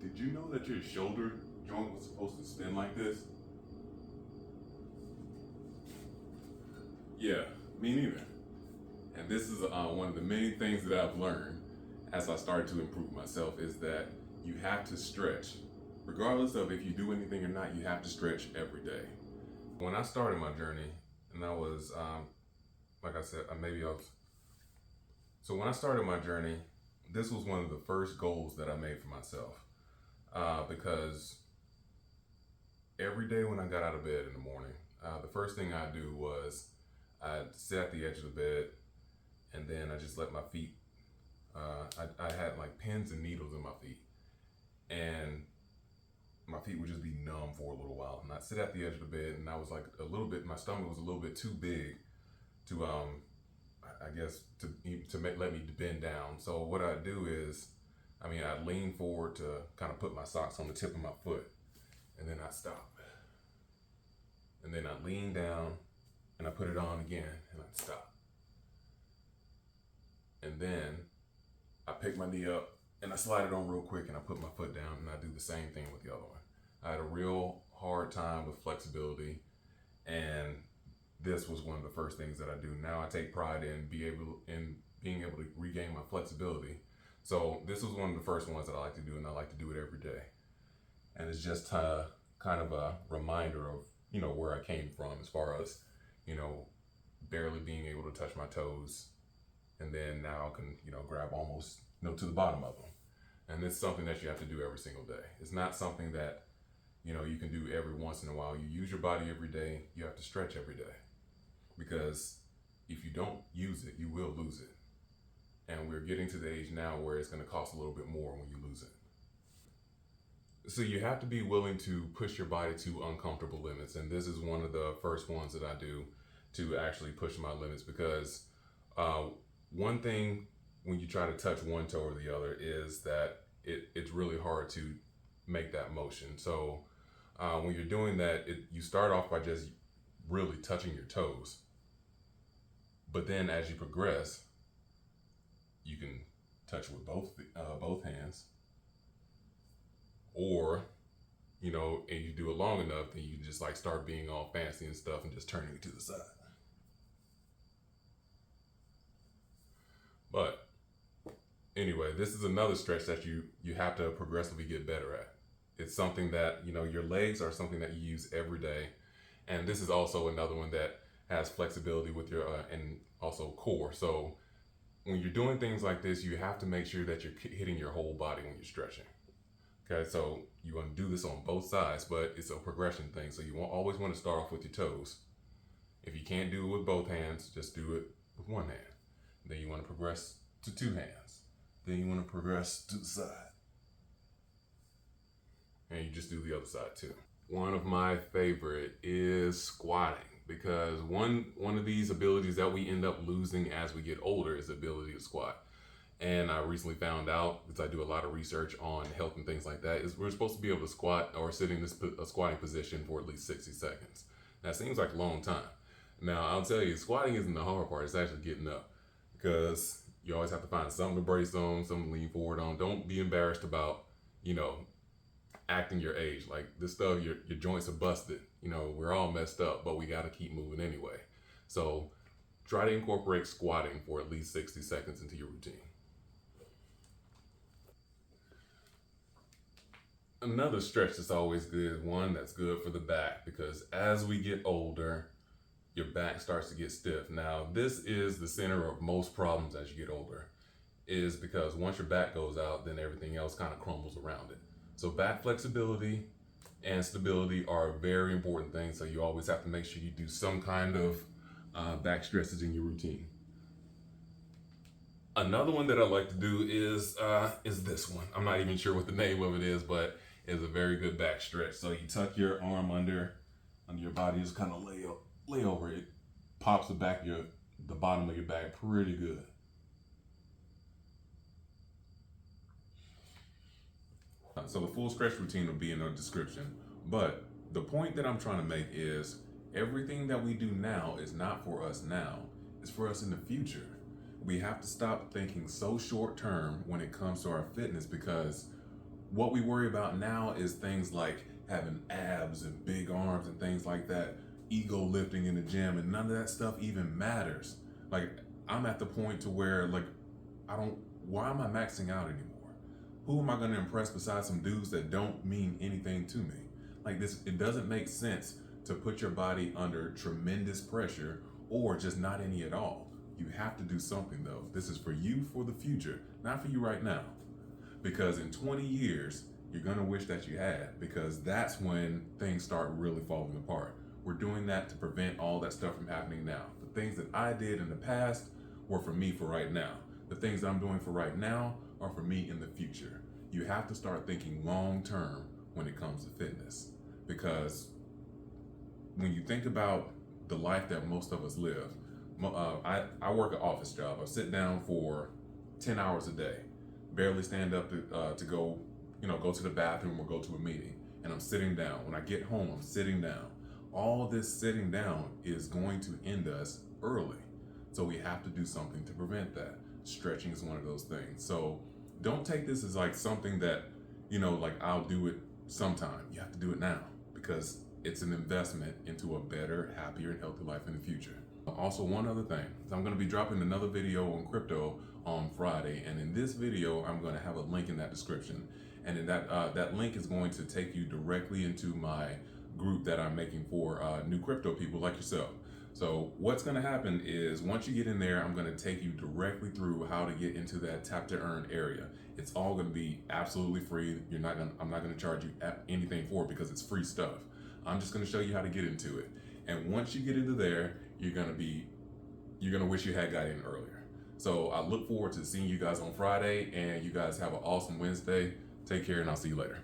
Did you know that your shoulder joint was supposed to spin like this? Yeah, me neither. And this is one of the many things that I've learned as I started to improve myself is that you have to stretch. Regardless of if you do anything or not, you have to stretch every day. When I started my journey, and I was, like I said, maybe I was, so when I started my journey, this was one of the first goals that I made for myself. Because every day when I got out of bed in the morning, the first thing I do was I'd sit at the edge of the bed, and then I just let my feet, I had like pins and needles in my feet, and my feet would just be numb for a little while. And I'd sit at the edge of the bed, and I was like my stomach was a little bit too big to, I guess, let me bend down. So what I'd do is, I'd lean forward to kind of put my socks on the tip of my foot, and then I'd stop. And then I'd lean down, and I put it on again, and I'd stop. And then I pick my knee up, and I slide it on real quick, and I put my foot down, and I do the same thing with the other one. I had a real hard time with flexibility, and this was one of the first things that I do. Now I take pride in being able to regain my flexibility. So this was one of the first ones that I like to do, and I like to do it every day. And it's just kind of a reminder of, where I came from as far as, barely being able to touch my toes. And then now I can, grab almost, to the bottom of them. And it's something that you have to do every single day. It's not something that, you can do every once in a while. You use your body every day. You have to stretch every day. Because if you don't use it, you will lose it. And we're getting to the age now where it's going to cost a little bit more when you lose it. So you have to be willing to push your body to uncomfortable limits. And this is one of the first ones that I do to actually push my limits, because one thing when you try to touch one toe or the other is that it's really hard to make that motion. So when you're doing that, you start off by just really touching your toes. But then as you progress, you can touch with both hands, or and you do it long enough, then you just like start being all fancy and stuff and just turning it to the side. But anyway, this is another stretch that you have to progressively get better at. It's something that your legs are something that you use every day, and this is also another one that has flexibility with your and also core. So when you're doing things like this, you have to make sure that you're hitting your whole body when you're stretching. Okay, so you want to do this on both sides, but it's a progression thing. So you always want to start off with your toes. If you can't do it with both hands, just do it with one hand. Then you want to progress to two hands. Then you want to progress to the side. And you just do the other side too. One of my favorite is squatting, because one of these abilities that we end up losing as we get older is the ability to squat. And I recently found out, because I do a lot of research on health and things like that, is we're supposed to be able to squat or sit in a squatting position for at least 60 seconds. That seems like a long time. Now, I'll tell you, squatting isn't the hard part, it's actually getting up. Because you always have to find something to brace on, something to lean forward on. Don't be embarrassed about, acting your age. Like this stuff, your joints are busted. We're all messed up, but we got to keep moving anyway. So try to incorporate squatting for at least 60 seconds into your routine. Another stretch that's always good is one that's good for the back, because as we get older, your back starts to get stiff. Now, this is the center of most problems as you get older, is because once your back goes out, then everything else kind of crumbles around it. So back flexibility and stability are very important things. So you always have to make sure you do some kind of back stretches in your routine. Another one that I like to do is this one. I'm not even sure what the name of it is, but it's a very good back stretch. So you tuck your arm under your body, just kind of lay over it. Pops the bottom of your back pretty good. So the full stretch routine will be in the description. But the point that I'm trying to make is everything that we do now is not for us now. It's for us in the future. We have to stop thinking so short term when it comes to our fitness, because What we worry about now is things like having abs and big arms and things like that, ego lifting in the gym, and none of that stuff even matters. Like, I'm at the point to where, like, why am I maxing out anymore? Who am I going to impress besides some dudes that don't mean anything to me? Like, this, it doesn't make sense to put your body under tremendous pressure or just not any at all. You have to do something though. This is for you for the future, not for you right now. Because in 20 years, you're gonna wish that you had, because that's when things start really falling apart. We're doing that to prevent all that stuff from happening now. The things that I did in the past were for me for right now. The things that I'm doing for right now are for me in the future. You have to start thinking long term when it comes to fitness, because when you think about the life that most of us live, I work an office job. I sit down for 10 hours a day, barely stand up to go, go to the bathroom or go to a meeting. And I'm sitting down. When I get home, I'm sitting down. All this sitting down is going to end us early. So we have to do something to prevent that. Stretching is one of those things. So don't take this as like something that, like I'll do it sometime. You have to do it now, because it's an investment into a better, happier, and healthy life in the future. Also, one other thing, I'm going to be dropping another video on crypto on Friday, and in this video, I'm going to have a link in that description, and in that link is going to take you directly into my group that I'm making for new crypto people like yourself. So what's going to happen is, once you get in there, I'm going to take you directly through how to get into that tap to earn area. It's all going to be absolutely free. I'm not going to charge you anything for it, because it's free stuff. I'm just going to show you how to get into it. And once you get into there, you're going to wish you had got in earlier. So I look forward to seeing you guys on Friday, and you guys have an awesome Wednesday. Take care, and I'll see you later.